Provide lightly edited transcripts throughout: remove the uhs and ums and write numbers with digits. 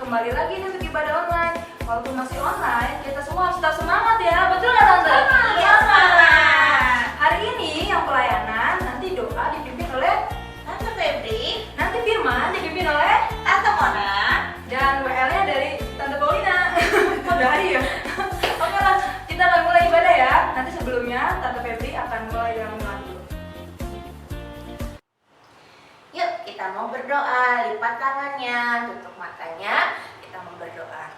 kembali lagi nih untuk ibadah online. Walaupun masih online, kita semua harus tetap semangat ya. Betul nggak Tante? Iya, semangat. Hari ini yang pelayanan nanti doa dipimpin oleh Tante Febri, nanti firman dipimpin oleh Tante Mona, dan WL-nya dari Tante Paulina. Kok dari ya? Oke lah, kita akan mulai ibadah ya. Nanti sebelumnya Tante Febri akan mulai dengan lagu. yuk kita mau berdoa. Lipat tangannya, tutup matanya, kita mau berdoa.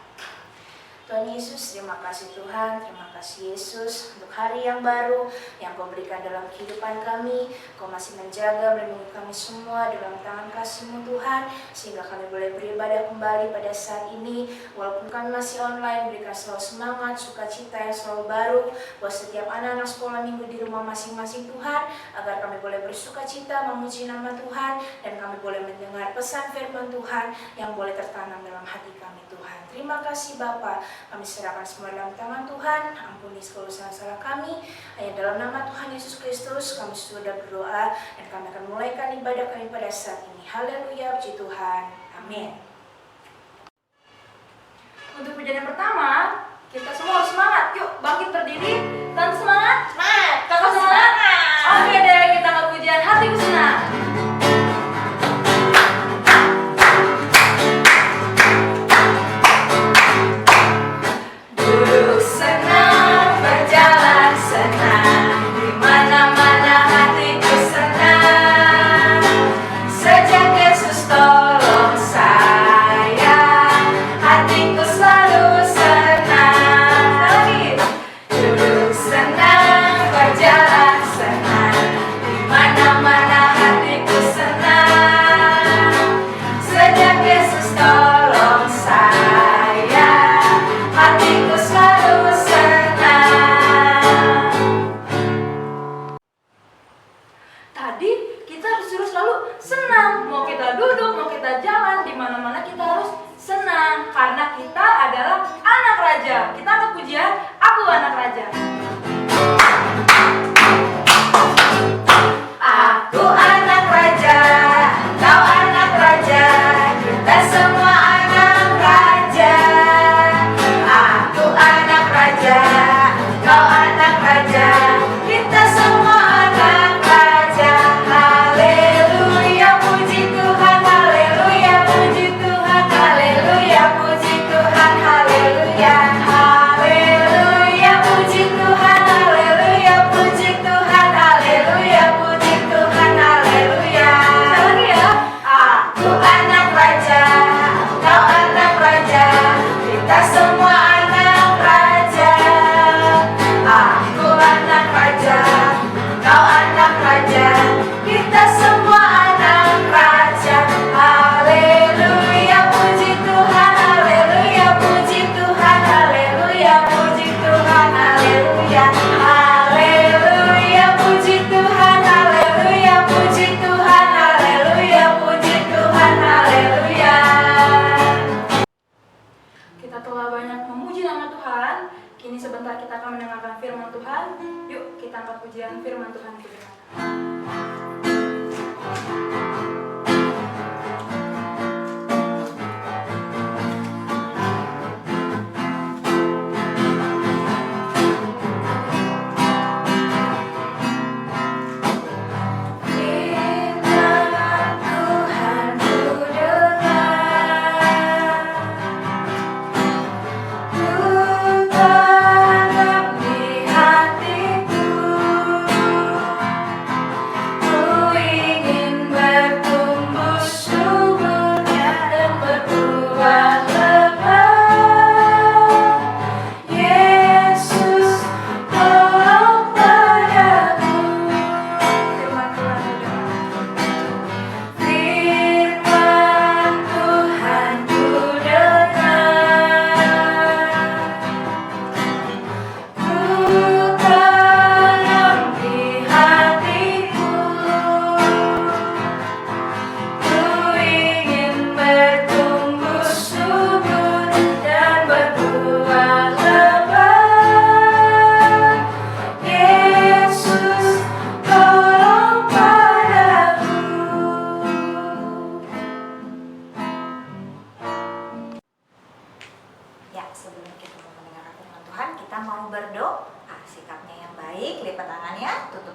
Tuhan Yesus, terima kasih Tuhan, terima kasih Yesus untuk hari yang baru yang Kau berikan dalam kehidupan kami. Kau masih menjaga, melindungi kami semua dalam tangan kasih-Mu Tuhan, sehingga kami boleh beribadah kembali pada saat ini. Walaupun kami masih online, berikan selalu semangat, sukacita yang selalu baru buat setiap anak-anak sekolah minggu di rumah masing-masing Tuhan, agar kami boleh bersukacita memuji nama Tuhan, dan kami boleh mendengar pesan firman Tuhan yang boleh tertanam dalam hati kami Tuhan. Terima kasih Bapa, kami serahkan semua dalam tangan Tuhan. Ampuni segala salah kami. Hanya dalam nama Tuhan Yesus Kristus kami sudah berdoa, dan kami akan mulaikan ibadah kami pada saat ini. Haleluya, puji Tuhan. Amin. Untuk pujian yang pertama, kita semua harus semangat. Yuk, bangkit berdiri. Tante semangat? Semangat, Kakak semangat? Oke deh, kita angkat pujian hatiku senang. Duduk senang, berjalan senang, di mana-mana hatiku senang. Sejak Yesus tolong saya, hatiku selalu senang. Lagi. Duduk senang, berjalan senang.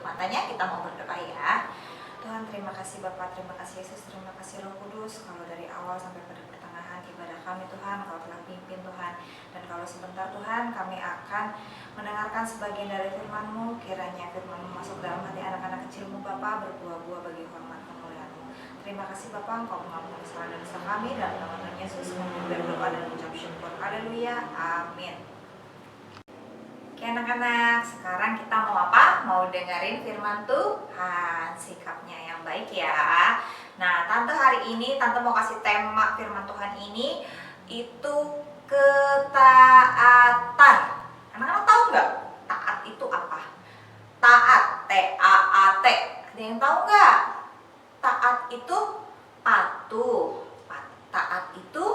matanya, kita mau berdoa ya. Tuhan, terima kasih Bapa, terima kasih Yesus, terima kasih Roh Kudus. Kalau dari awal sampai pada pertengahan ibadah kami Tuhan, Kau telah pimpin Tuhan. Dan kalau sebentar Tuhan, kami akan mendengarkan sebagian dari firman-Mu. Kiranya firman-Mu masuk dalam hati anak-anak kecil-Mu Bapa, berbuah-buah bagi hormat kemuliaan-Mu. Terima kasih Bapa, Engkau mengampuni kesalahan dan dosa kami. Dalam nama Tuhan Yesus, kami berdoa dan mengucap syukur. Haleluya, amin. Oke anak-anak, sekarang kita mau apa? Mau dengerin firman Tuhan, sikapnya yang baik ya. Nah, Tante hari ini, Tante mau kasih tema firman Tuhan ini, itu ketaatan. Anak-anak tahu nggak? Taat itu apa? Taat, T-A-A-T. Ada yang tahu nggak? Taat itu patuh. Taat itu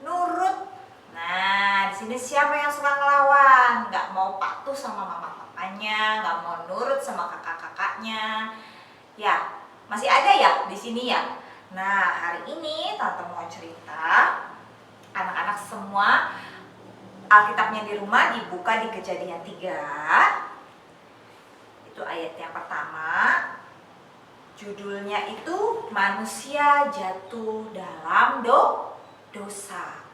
nurut. Nah, di sini siapa yang suka ngelawan? Nggak mau patuh sama mama-papanya, nggak mau nurut sama kakak-kakaknya. Ya, masih ada ya di sini ya. Nah, hari ini Tante mau cerita. Anak-anak semua Alkitabnya di rumah dibuka di Kejadian 3. Itu ayat yang pertama. Judulnya itu manusia jatuh dalam dosa.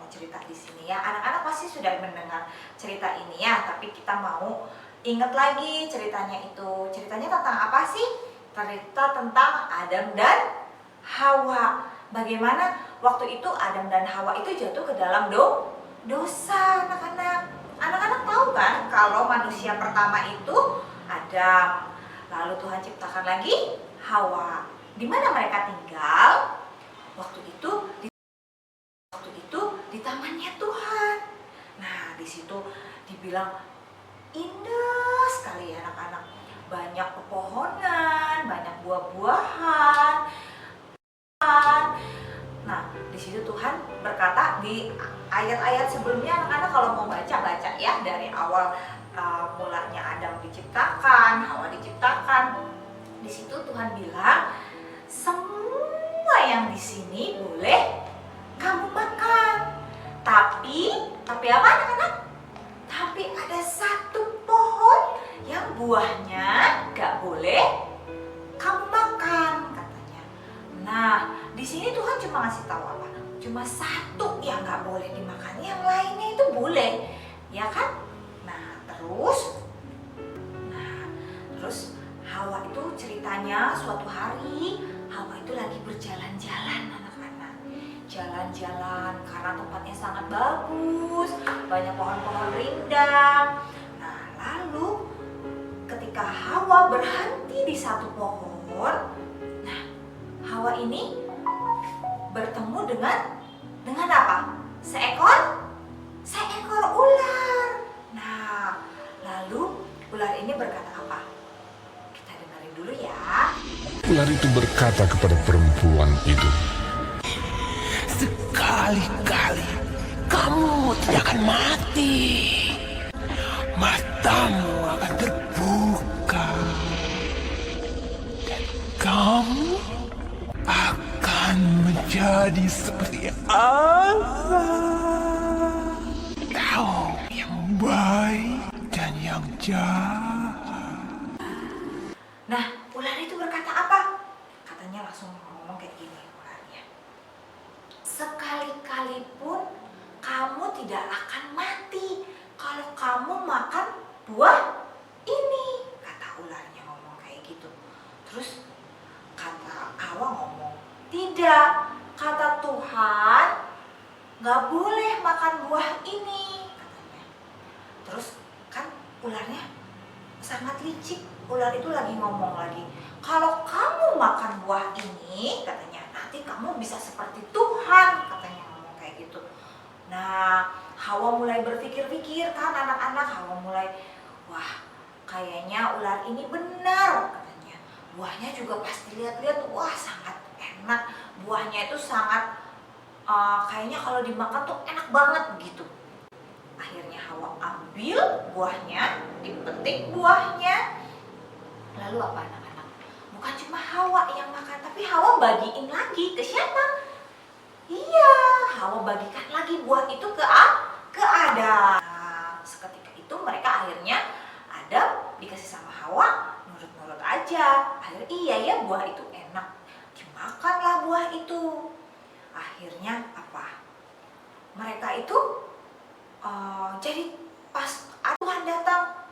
Cerita di sini ya, anak-anak pasti sudah mendengar cerita ini ya, tapi kita mau ingat lagi ceritanya itu. Ceritanya tentang apa sih? Cerita tentang Adam dan Hawa. Bagaimana waktu itu Adam dan Hawa itu jatuh ke dalam dosa, anak-anak. Anak-anak tahu kan kalau manusia pertama itu Adam, lalu Tuhan ciptakan lagi Hawa. Di mana mereka tinggal? Waktu itu di tamannya Tuhan. Nah, di situ dibilang indah sekali ya anak-anak. Banyak pepohonan, banyak buah-buahan. Nah, di situ Tuhan berkata di ayat-ayat sebelumnya, anak-anak kalau mau baca ya dari awal mulanya Adam diciptakan, Hawa diciptakan. Di situ Tuhan bilang semua yang di sini boleh kamu makan. Tapi apa anak-anak? Tapi ada satu pohon yang buahnya gak boleh kamu makan katanya. Nah, di sini Tuhan cuma ngasih tahu apa? Cuma satu yang gak boleh dimakan, yang lainnya itu boleh, ya kan? Nah, terus Hawa itu ceritanya suatu hari Hawa itu lagi berjalan-jalan anak-anak. Jalan-jalan karena tempatnya sangat bagus, banyak pohon-pohon rindang. Nah, lalu ketika Hawa berhenti di satu pohon, nah Hawa ini bertemu dengan apa? Seekor ular. Nah, lalu ular ini berkata apa? Kita dengerin dulu ya. Ular itu berkata kepada perempuan itu, "Sekali-kali kamu tidak akan mati. Matamu akan terbuka. Dan kamu akan menjadi seperti Allah, tahu yang baik dan yang jahat." Nah, ular itu berkata apa? Katanya langsung ngomong kayak gini ularnya. Sekali-kali pun kamu tidak akan mati kalau kamu makan buah ini. Kata ularnya ngomong kayak gitu. Terus kata Hawa ngomong, tidak, kata Tuhan gak boleh makan buah ini katanya. Terus kan ularnya sangat licik. Ular itu lagi ngomong lagi, kalau kamu makan buah ini katanya, nanti kamu bisa seperti Tuhan, katanya ngomong kayak gitu. Nah, Hawa mulai berpikir-pikir kan anak-anak. Hawa mulai, wah kayaknya ular ini benar katanya. Buahnya juga pasti lihat-lihat, wah sangat enak. Buahnya itu sangat kayaknya kalau dimakan tuh enak banget gitu. Akhirnya Hawa ambil buahnya, dipetik buahnya. Lalu apa anak-anak? Bukan cuma Hawa yang makan, tapi Hawa bagiin lagi ke siapa? Iya, Hawa bagikan lagi buah itu ke Adam. Nah, seketika itu mereka akhirnya Adam dikasih sama Hawa nurut aja. Akhirnya iya ya buah itu enak, dimakanlah buah itu. Akhirnya apa? Mereka itu jadi pas Tuhan datang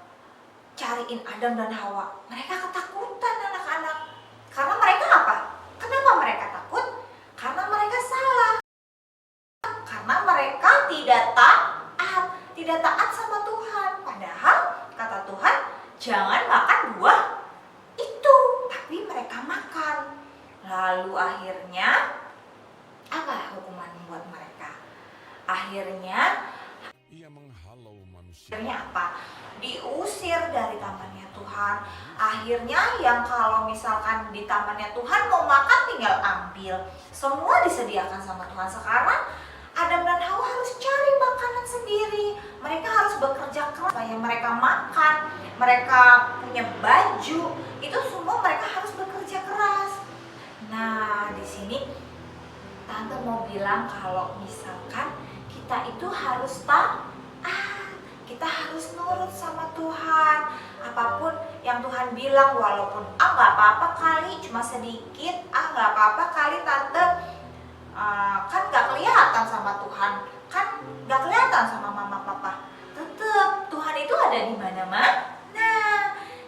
cariin Adam dan Hawa, mereka ketakutan anak-anak. Karena mereka apa? Kenapa mereka takut? Karena mereka salah. Karena mereka tidak taat sama Tuhan. Padahal kata Tuhan, jangan makan buah itu, tapi mereka makan. Lalu akhirnya apa hukuman buat mereka? Akhirnya Ia menghalau manusia. akhirnya apa? Diusir dari tamannya Tuhan. Akhirnya yang kalau misalkan di tamannya Tuhan mau makan tinggal ambil. Semua disediakan sama Tuhan. Sekarang Adam dan Hawa harus cari makanan sendiri. Mereka harus bekerja keras supaya mereka makan, mereka punya baju. Itu semua mereka harus bekerja keras. Nah, di sini Tante mau bilang kalau misalkan kita itu harus taat, kita harus nurut sama Tuhan. Apapun yang Tuhan bilang, walaupun nggak apa-apa kali cuma sedikit, nggak apa-apa kali Tante, kan nggak kelihatan sama Tuhan, kan nggak kelihatan sama mama papa. Tetap Tuhan itu ada di mana-mana.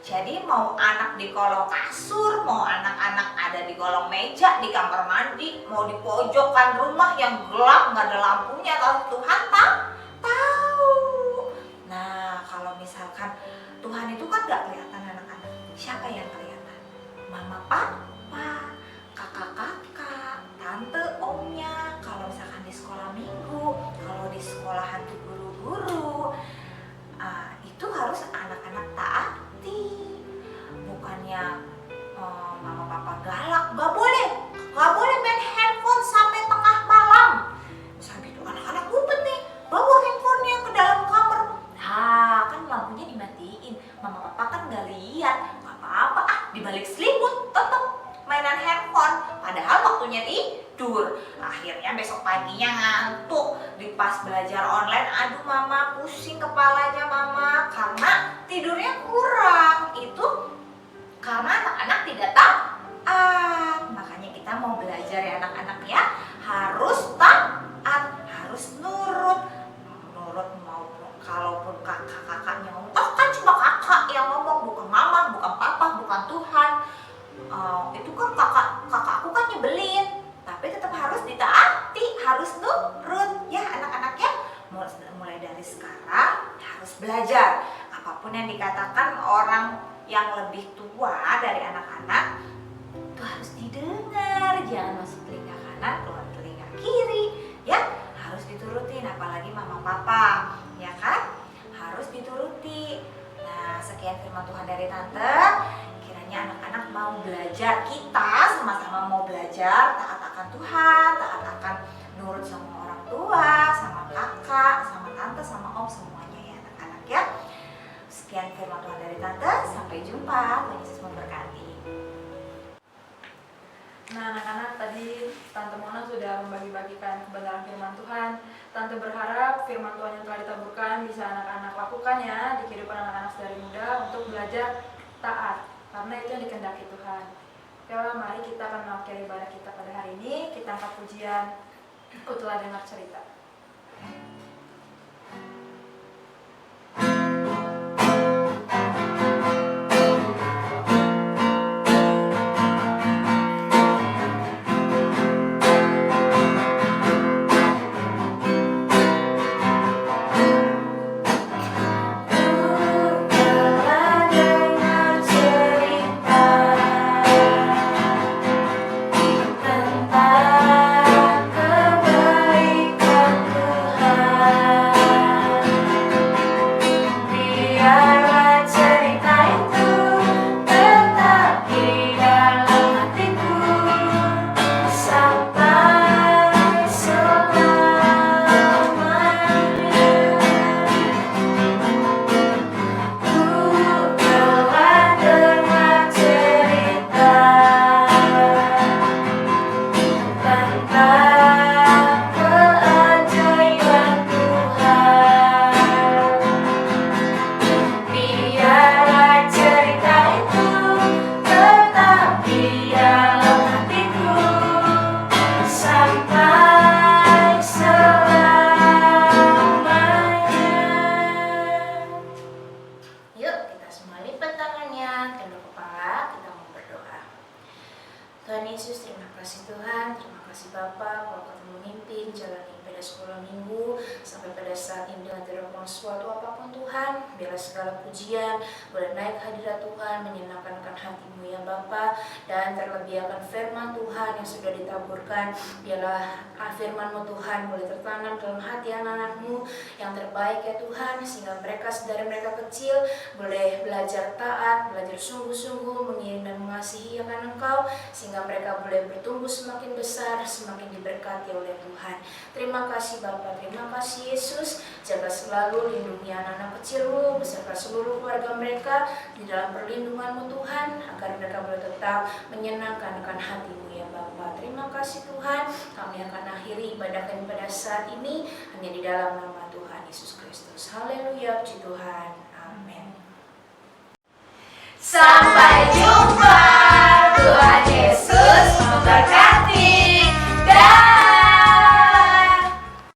Jadi mau anak di kolong kasur, mau anak-anak ada di kolong meja, di kamar mandi, mau di pojokan rumah yang gelap nggak ada lampunya, Tuhan tahu. Nah, kalau misalkan Tuhan itu kan nggak kelihatan anak-anak, siapa yang kelihatan? Mama papa, kakak-kakak, tante omnya. Kalau misalkan di sekolah minggu, kalau di sekolahan tuh guru-guru, itu harus anak-anak taati. Bukannya mama papa galak, nggak boleh main handphone sampai tengah malam. Misalnya gitu, anak-anak ngumpet nih, bawa handphonenya ke dalam kamar. Kan lampunya dimatiin, mama papa kan nggak lihat, nggak apa-apa, di balik selimut tetap mainan handphone. Padahal waktunya tidur. Akhirnya besok paginya ngantuk, di pas belajar online, aduh mama pusing kepalanya mama karena tidurnya kurang. Itu karena anak-anak tidak taat. Makanya kita mau belajar ya anak-anak ya, harus taat, harus nurut maupun kalaupun kakak-kakaknya ngomong, kan cuma kakak yang ngomong, bukan mama, bukan papa, bukan Tuhan. Itu kan kakakku kan nyebelin, tapi tetap harus ditaati, harus nurut ya anak-anak ya. Mulai dari sekarang harus belajar. Apapun yang dikatakan orang yang lebih tua dari anak-anak itu harus didengar, jangan masuk telinga kanan keluar telinga kiri ya, harus diturutin. Apalagi mama papa ya kan, harus dituruti. Nah, sekian firman Tuhan dari Tante. Kiranya anak-anak mau belajar, kita sama-sama mau belajar taat akan Tuhan, taat akan nurut sama orang tua, sama kakak, sama tante, sama om, semuanya ya anak-anak ya. Sekian firman Tuhan dari Tante, sampai jumpa, Tuhan Yesus memberkati. Nah anak-anak, tadi Tante Mona sudah membagi-bagikan kebenaran firman Tuhan. Tante berharap firman Tuhan yang telah ditaburkan bisa anak-anak lakukan ya di kehidupan anak-anak dari muda untuk belajar taat, karena itu yang dikehendaki Tuhan. Oke, mari kita akan mengakhiri ibadah kita pada hari ini. Kita angkat pujian, Ku telah dengar cerita. Tentang kebaikan Tuhan Yesus, terima kasih Tuhan, terima kasih Bapa, kalau ketemu memimpin, jalani pada sekolah minggu, sampai pada saat ini dengan terapkan sesuatu apapun Tuhan, biarlah segala pujian, boleh naik hadirat Tuhan, menyenangkan hatimu ya Bapa, dan terlebih akan firman Tuhan yang sudah ditaburkan, biarlah firman-Mu Tuhan boleh tertanam dalam hati anak-anak-Mu yang terbaik ya Tuhan, sehingga mereka dari mereka kecil boleh belajar taat, belajar sungguh-sungguh, mengiring dan mengasihi akan Engkau, sehingga mereka boleh bertumbuh semakin besar, semakin diberkati oleh Tuhan. Terima kasih Bapa, terima kasih Yesus, jaga selalu, lindungi anak-anak kecil-Mu beserta seluruh keluarga mereka di dalam perlindungan-Mu Tuhan, agar mereka boleh tetap menyenangkan akan hati-Mu ya Bapa. Terima kasih Tuhan, kami akan akhiri ibadah kami pada saat ini hanya di dalam nama Tuhan Yesus Kristus. Haleluya, puji Tuhan. Amin. Sampai